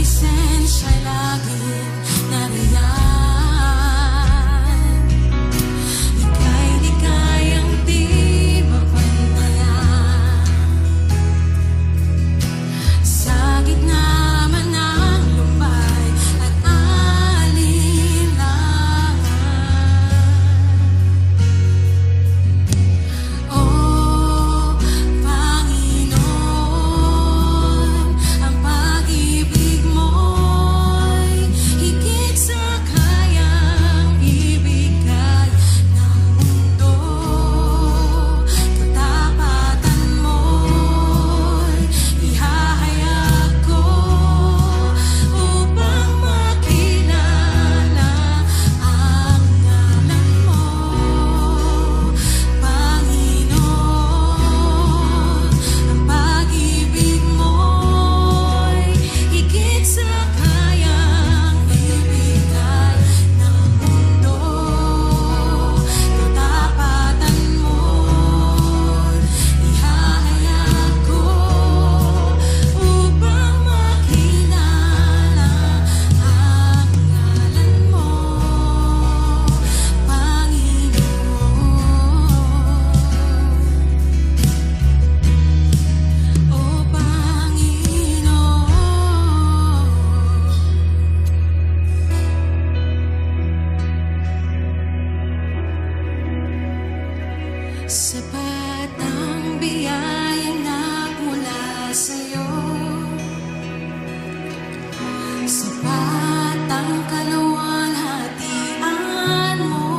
presensya'y laging nariyan. Ika'y di kayang di mapantayan. Sa gitna man ng lumbay at alinlangan, O Panginoon, ang pag-ibig mo'y higit sa kayang ibigay ng mundo. Katapatan mo'y ihahayag ko upang makilala ang ngalan mo, Panginoon. Ang pag-ibig mo'y higit sa kayang ibigay ng mundo. Katapatan mo'y ihahayag ko upang makilala ang ngalan mo, Panginoon. O Panginoon, sapat ang biyayang nagmula sa'yo, sapat ang kaluwalhatian mo,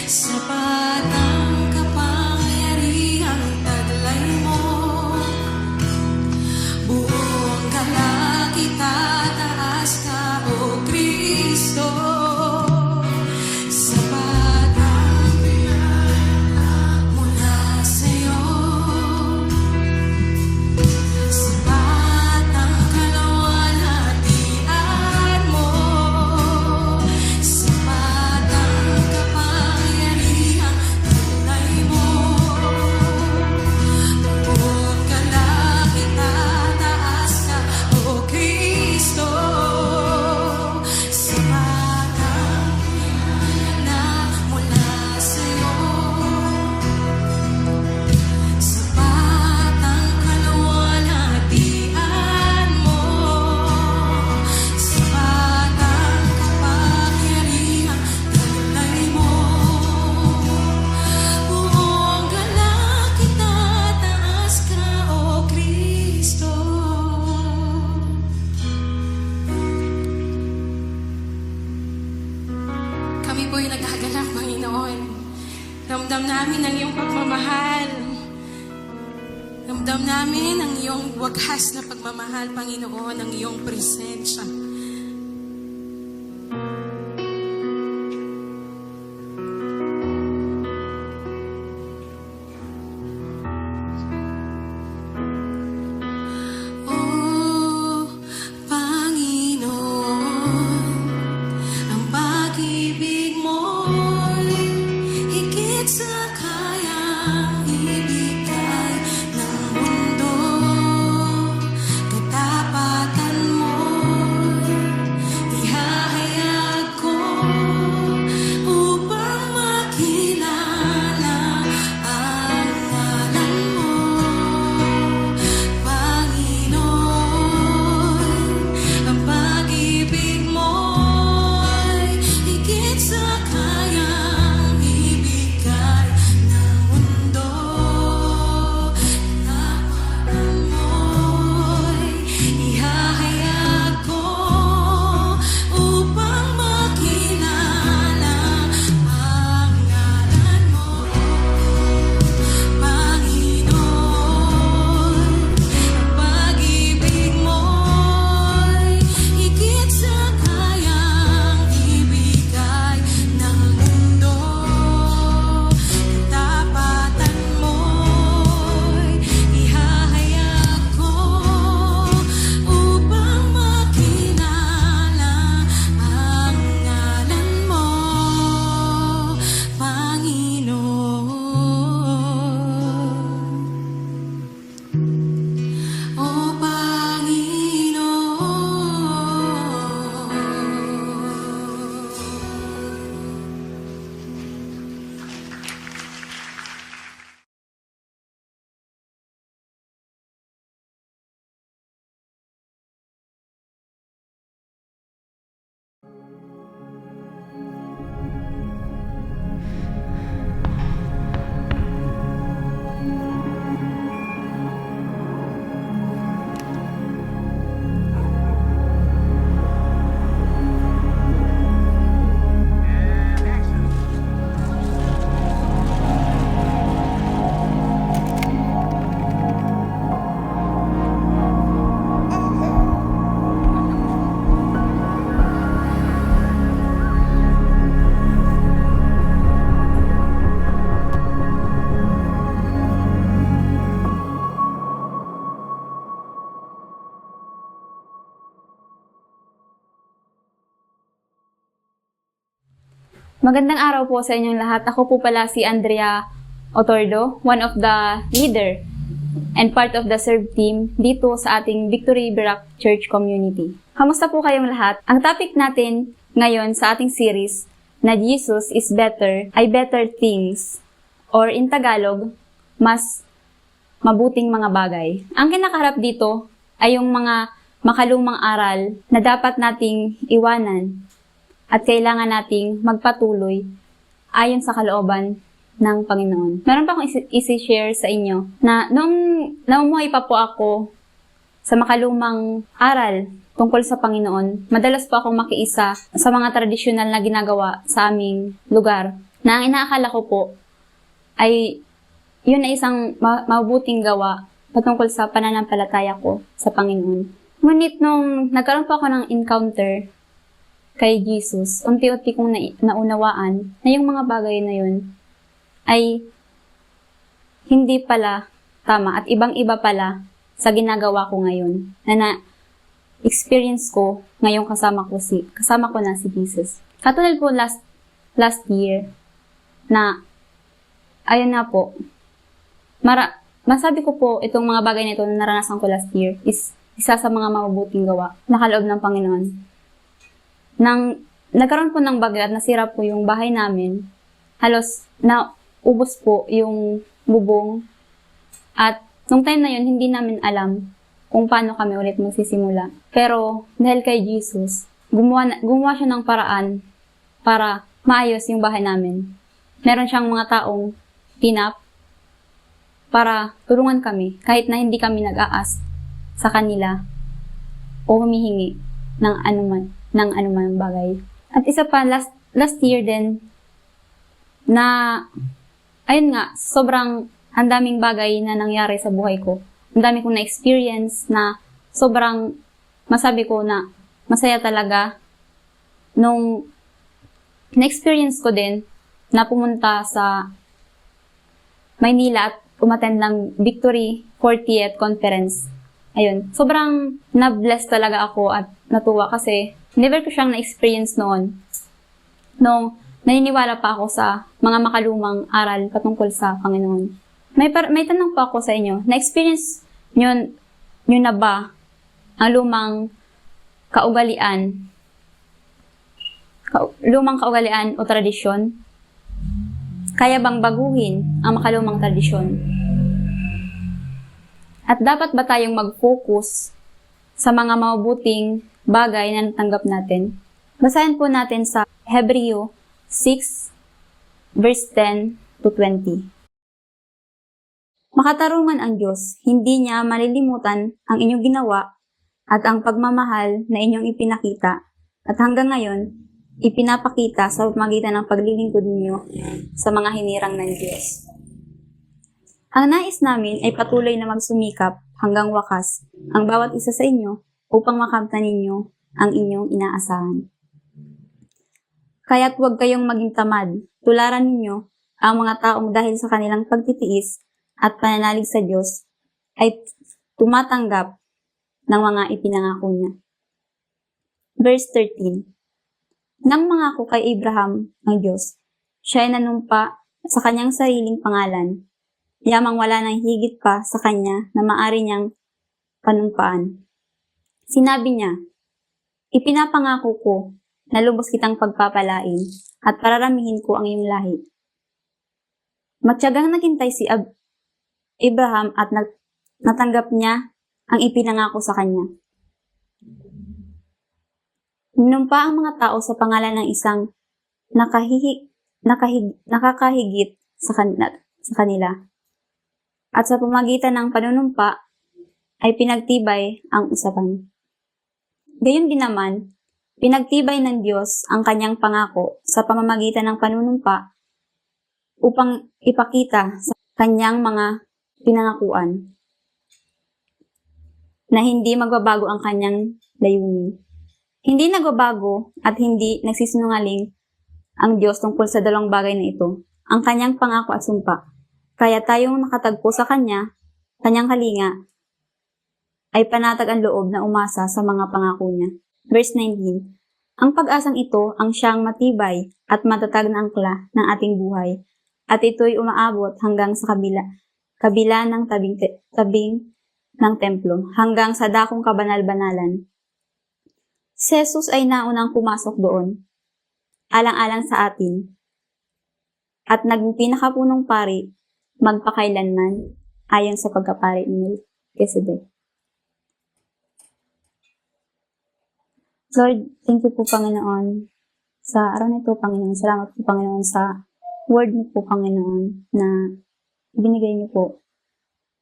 sapat ang kapangyarihang taglay mo. Buong galak itataas ka, O Kristo. Sapat ang biyaya mula sa'yo, sapat ang kaluwalhatian mo, sapat ang kapangyarihang taglay mo. Buong galak itataas ka, O Kristo. Sapat ang biyaya mula sa'yo, sapat ang kaluwalhatian mo, sapat ang kapangyarihang taglay mo. Buong galak itataas ka, O Kristo. Kami po'y naghagalak, Panginoon. Ramdam namin ang iyong pagmamahal. Ramdam namin ang iyong wagas na pagmamahal, Panginoon, ang iyong presensya. O Panginoon, ang pag-ibig mo'y higit sa kayang ibigay ng mundo. Katapatan mo'y Magandang araw po sa inyong lahat. Ako po pala si Andrea Otordo, one of the leader and part of the serve team dito sa ating Victory Birac Church community. Kamusta po kayong lahat? Ang topic natin ngayon sa ating series na Jesus is better ay better things, or in Tagalog, mas mabuting mga bagay. Ang kinakaharap dito ay yung mga makalumang aral na dapat nating iwanan at kailangan nating magpatuloy ayon sa kalooban ng Panginoon. Meron pa akong isi-share sa inyo na noong namumuhay pa po ako sa makalumang aral tungkol sa Panginoon, madalas po akong makiisa sa mga tradisyonal na ginagawa sa aming lugar na ang inaakala ko po ay yun ay isang mabuting gawa patungkol sa pananampalataya ko sa Panginoon. Ngunit nung nagkaroon po ako ng encounter kay Jesus, unti-unti kong naunawaan na yung mga bagay na yun ay hindi pala tama at ibang-iba pala sa ginagawa ko ngayon na na-experience ko ngayong kasama ko na si Jesus. Katulad po last year na ayun na po, masabi ko po itong mga bagay na ito na naranasan ko last year is isa sa mga mabubuting gawa na kaloob ng Panginoon. Nang nagkaroon po ng bagyo at nasira po yung bahay namin, halos naubos po yung bubong. At nung time na yun, hindi namin alam kung paano kami ulit magsisimula. Pero dahil kay Jesus, gumawa siya ng paraan para maayos yung bahay namin. Meron siyang mga taong tinap para tulungan kami kahit na hindi kami nag-aas sa kanila o humihingi ng anuman bagay. At isa pa, last year din, na, ayun nga, sobrang ang daming bagay na nangyari sa buhay ko. Ang dami kong na-experience na sobrang masabi ko na masaya talaga nung na-experience ko din na pumunta sa Maynila at umattend ng Victory 40th Conference. Ayun, sobrang na-bless talaga ako at natuwa kasi never ko siyang na-experience noon. Nung naniniwala pa ako sa mga makalumang aral patungkol sa Panginoon. May tanong pa ako sa inyo. Na-experience nyo na ba ang lumang kaugalian o tradisyon? Kaya bang baguhin ang makalumang tradisyon? At dapat ba tayong mag-focus sa mga mabuting bagay na natanggap natin? Basahin po natin sa Hebreo 6, verse 10 to 20. Makatarungan ang Diyos, hindi niya malilimutan ang inyong ginawa at ang pagmamahal na inyong ipinakita at hanggang ngayon, ipinapakita sa pamamagitan ng paglilingkod ninyo sa mga hinirang ng Diyos. Ang nais namin ay patuloy na magsumikap hanggang wakas ang bawat isa sa inyo upang makamtan ninyo ang inyong inaasahan. Kaya't huwag kayong maging tamad, tularan ninyo ang mga taong dahil sa kanilang pagtitiis at pananalig sa Diyos ay tumatanggap ng mga ipinangako niya. Verse 13. Nang mangako kay Abraham ang Diyos, siya ay nanumpa sa kanyang sariling pangalan, yamang wala nang higit pa sa kanya na maari niyang panumpaan. Sinabi niya, ipinapangako ko na lubos kitang pagpapalain at pararamihin ko ang iyong lahi. Matyagang naghintay si Abraham at natanggap niya ang ipinangako sa kanya. Ninumpa ang mga tao sa pangalan ng isang nakakahigit sa kanila. At sa pamagitan ng panunumpa ay pinagtibay ang usapan. Gayon din naman, pinagtibay ng Diyos ang kanyang pangako sa pamamagitan ng panunumpa upang ipakita sa kanyang mga pinangakuan na hindi magbabago ang kanyang layunin. Hindi nagbabago at hindi nagsisinungaling ang Diyos tungkol sa dalawang bagay na ito, ang kanyang pangako at sumpa. Kaya tayong nakatagpo sa kanyang kalinga, ay panatag ang loob na umasa sa mga pangako niya. Verse 19. Ang pag-asang ito ang siyang matibay at matatag na angkla ng ating buhay, at ito'y umaabot hanggang sa kabila ng tabing ng templo, hanggang sa dakong kabanal-banalan. Si Jesus ay naunang pumasok doon, alang-alang sa atin, at naging pinakapunong pari magpakailanman ayon sa pagkapari ni Melchizedek. Lord, thank you po, Panginoon, sa araw na ito, Panginoon. Salamat po, Panginoon, sa word niyo po, Panginoon, na binigay niyo po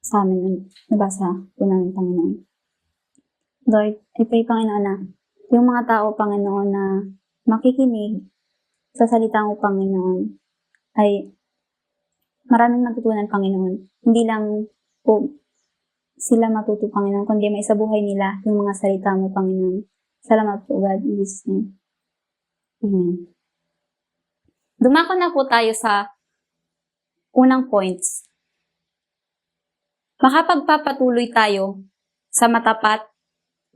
sa amin, nabasa po namin, Panginoon. Lord, I pray, Panginoon, na yung mga tao, Panginoon, na makikinig sa salita mo, Panginoon, ay maraming matutunan, Panginoon. Hindi lang po sila matuto, Panginoon, kundi may isabuhay nila yung mga salita mo, Panginoon. Salamat po, God, in Jesus' name. Amen. Dumako na po tayo sa unang points. Makapagpapatuloy tayo sa matapat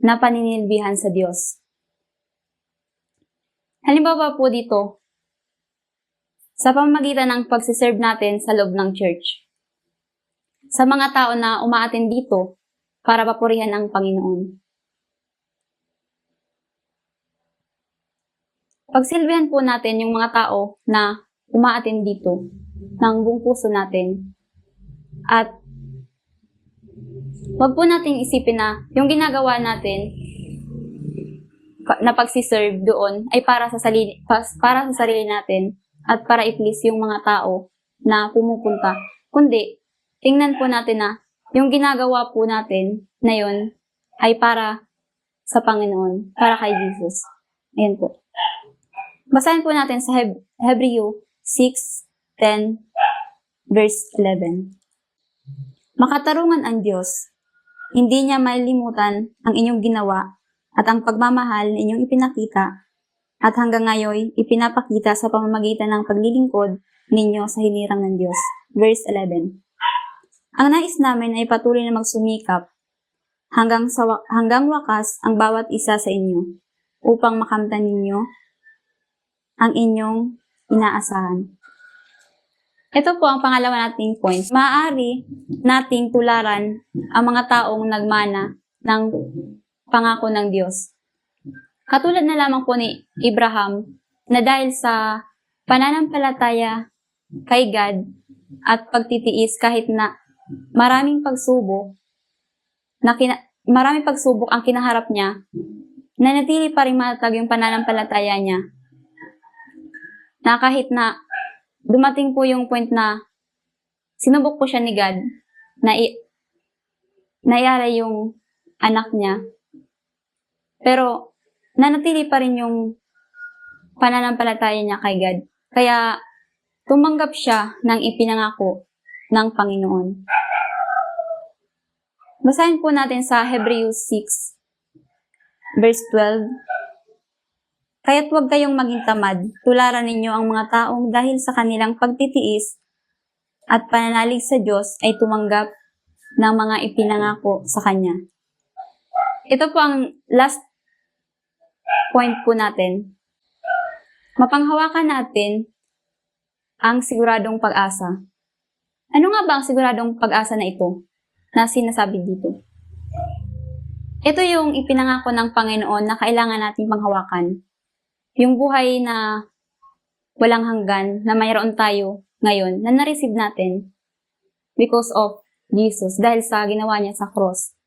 na paninilbihan sa Diyos. Halimbawa po dito, sa pamamagitan ng pagsiserve natin sa loob ng church. Sa mga tao na umaattend dito para papurihan ang Panginoon. Pagsilbihan po natin yung mga tao na umaattend dito ng buong puso natin. At wag po nating isipin na yung ginagawa natin na pagsiserve doon ay para sa sarili natin at para i-please yung mga tao na pumupunta. Kundi, tingnan po natin na yung ginagawa po natin na yun ay para sa Panginoon, para kay Jesus. Ayan po. Basahin po natin sa Hebreo 6:10 verse 11. Makatarungan ang Diyos. Hindi niya malilimutan ang inyong ginawa at ang pagmamahal na inyong ipinakita at hanggang ngayon ipinapakita sa pamamagitan ng paglilingkod ninyo sa hinirang ng Diyos. Verse 11. Ang nais namin ay patuloy na magsumikap hanggang wakas ang bawat isa sa inyo upang makamtan ninyo ang inyong inaasahan. Ito po ang pangalawa nating point. Maaari nating tularan ang mga taong nagmana ng pangako ng Diyos. Katulad na lamang po ni Abraham na dahil sa pananampalataya kay God at pagtitiis kahit na maraming pagsubok ang kinaharap niya, nanatili pa rin matatag yung pananampalataya niya. Na kahit na dumating po yung point na sinubok po siya ni God, na nayari yung anak niya, pero nanatili pa rin yung pananampalataya niya kay God. Kaya tumanggap siya ng ipinangako ng Panginoon. Basahin po natin sa Hebreo 6, verse 12. Kaya't huwag kayong maging tamad, tularan ninyo ang mga taong dahil sa kanilang pagtitiis at pananalig sa Diyos ay tumanggap ng mga ipinangako sa Kanya. Ito po ang last point po natin. Mapanghawakan natin ang siguradong pag-asa. Ano nga ba ang siguradong pag-asa na ito na sinasabi dito? Ito yung ipinangako ng Panginoon na kailangan nating panghawakan. Yung buhay na walang hanggan na mayroon tayo ngayon na na-receive natin because of Jesus dahil sa ginawa niya sa cross.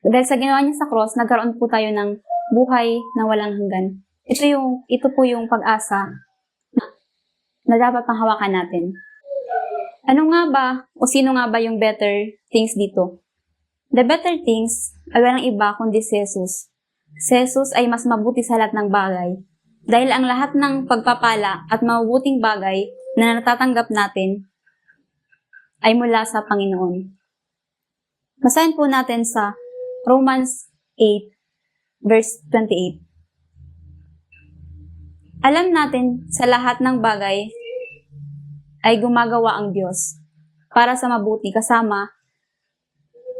Dahil sa ginawa niya sa cross, nagkaroon po tayo ng buhay na walang hanggan. Ito po yung pag-asa na dapat panghawakan natin. Ano nga ba o sino nga ba yung better things dito? The better things ay walang iba kundi si Jesus. Si Jesus ay mas mabuti sa lahat ng bagay dahil ang lahat ng pagpapala at mabubuting bagay na natatanggap natin ay mula sa Panginoon. Basahin po natin sa Romans 8, verse 28. Alam natin sa lahat ng bagay ay gumagawa ang Diyos para sa mabuti kasama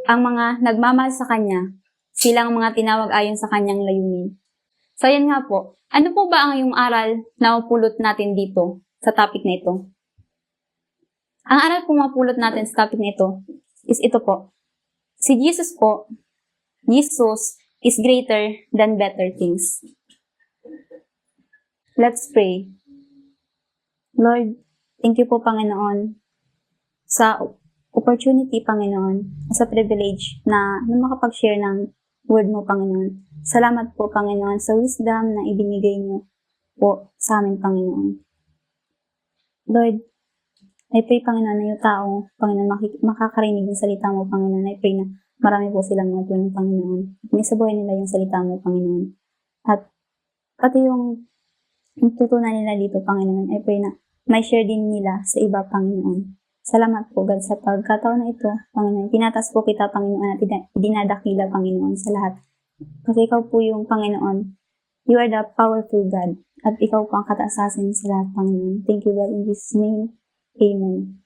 ang mga nagmamahal sa Kanya, silang mga tinawag ayon sa Kanyang layunin. So, yan nga po. Ano po ba ang yung aral na mapulot natin dito sa topic na ito? Ang aral po mapulot natin sa topic na ito is ito po. Si Jesus po, Jesus is greater than better things. Let's pray. Lord, thank you po, Panginoon, sa opportunity, Panginoon, sa privilege na makapag-share ng word mo, Panginoon. Salamat po, Panginoon, sa wisdom na ibinigay niyo po sa amin, Panginoon. Lord, I pray, Panginoon, na yung tao, Panginoon, makakarinig ng salita mo, Panginoon. I pray na marami po silang matutunan, Panginoon. May sa buhay nila yung salita mo, Panginoon. At pati yung tutunan nila dito, Panginoon, I pray na may share din nila sa iba, Panginoon. Salamat po, God, sa pagkataon na ito, Panginoon. Tinatas po kita, Panginoon, at dinadakila, Panginoon, sa lahat. Kasi ikaw po yung Panginoon. You are the powerful God. At ikaw po ang kataasasin sa lahat, Panginoon. Thank you, God, in Jesus' name. Amen.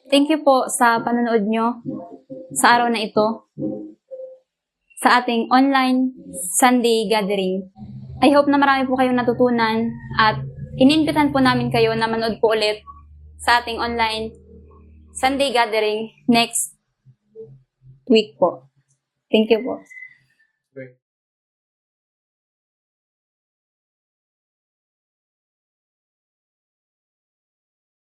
Thank you po sa panonood nyo sa araw na ito sa ating online Sunday gathering. I hope na marami po kayong natutunan at iniimbitan po namin kayo na manood po ulit sa ating online Sunday gathering next week po. Thank you po.